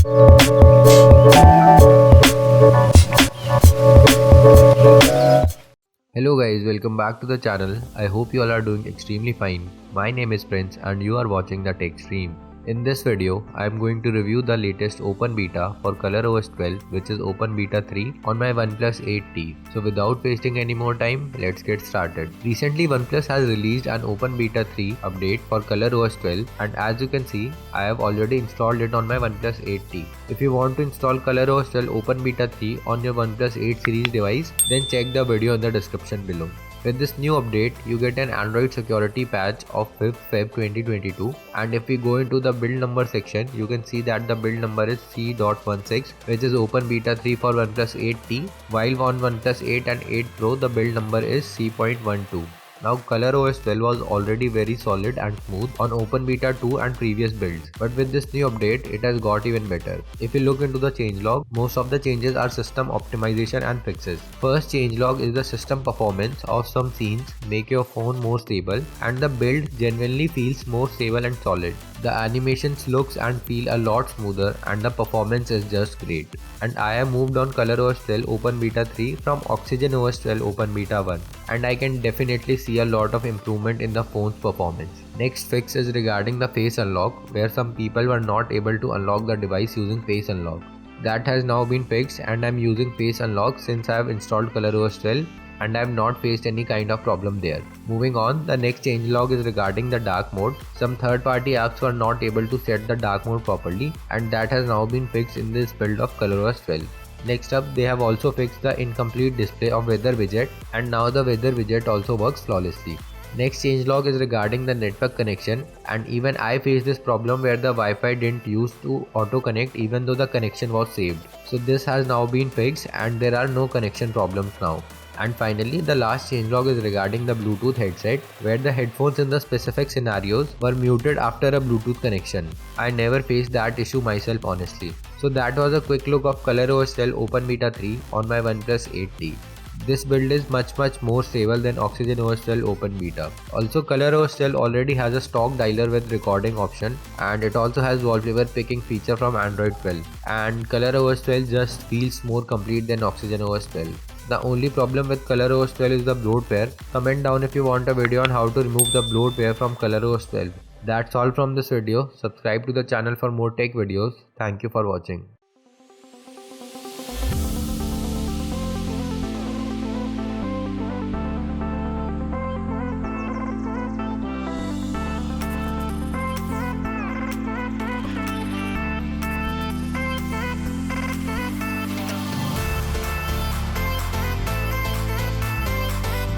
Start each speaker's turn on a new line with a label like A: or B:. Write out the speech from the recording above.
A: Hello guys, welcome back to the channel. I hope you all are doing extremely fine. My name is Prince and you are watching the TechStream. In this video, I am going to review the latest open beta for ColorOS 12, which is open beta 3 on my Oneplus 8T. So without wasting any more time, let's get started. Recently, Oneplus has released an open beta 3 update for ColorOS 12, and as you can see, I have already installed it on my Oneplus 8T. If you want to install ColorOS 12 open beta 3 on your Oneplus 8 series device, then check the video in the description below. With this new update, you get an Android security patch of 5th Feb 2022, and if we go into the build number section, you can see that the build number is C.16, which is open beta 3 for OnePlus 8T, while on OnePlus 8 and 8 Pro the build number is C.12. Now ColorOS 12 was already very solid and smooth on open beta 2 and previous builds, but with this new update it has got even better. If you look into the changelog, most of the changes are system optimization and fixes. First changelog is the system performance of some scenes make your phone more stable, and the build genuinely feels more stable and solid. The animations looks and feel a lot smoother and the performance is just great. And I have moved on ColorOS 12 open beta 3 from oxygenos 12 open beta 1, and I can definitely see a lot of improvement in the phone's performance. Next fix is regarding the face unlock, where some people were not able to unlock the device using face unlock. That has now been fixed and I am using face unlock since I have installed ColorOS 12 and I have not faced any kind of problem there. Moving on, the next changelog is regarding the dark mode. Some third-party apps were not able to set the dark mode properly, and that has now been fixed in this build of ColorOS 12. Next up, they have also fixed the incomplete display of weather widget, and now the weather widget also works flawlessly. Next changelog is regarding the network connection, and even I faced this problem where the Wi-Fi didn't use to auto connect even though the connection was saved. So this has now been fixed and there are no connection problems now. And finally, the last changelog is regarding the Bluetooth headset, where the headphones in the specific scenarios were muted after a Bluetooth connection. I never faced that issue myself honestly. So that was a quick look of ColorOS 12 Open Beta 3 on my OnePlus 8T. This build is much more stable than oxygenos 12 Open Beta. Also, ColorOS 12 already has a stock dialer with recording option, and it also has wallpaper picking feature from Android 12. And ColorOS 12 just feels more complete than oxygenos 12. The only problem with ColorOS 12 is the bloatware. Comment down if you want a video on how to remove the bloatware from ColorOS 12. That's all from this video. Subscribe to the channel for more tech videos. Thank you for watching.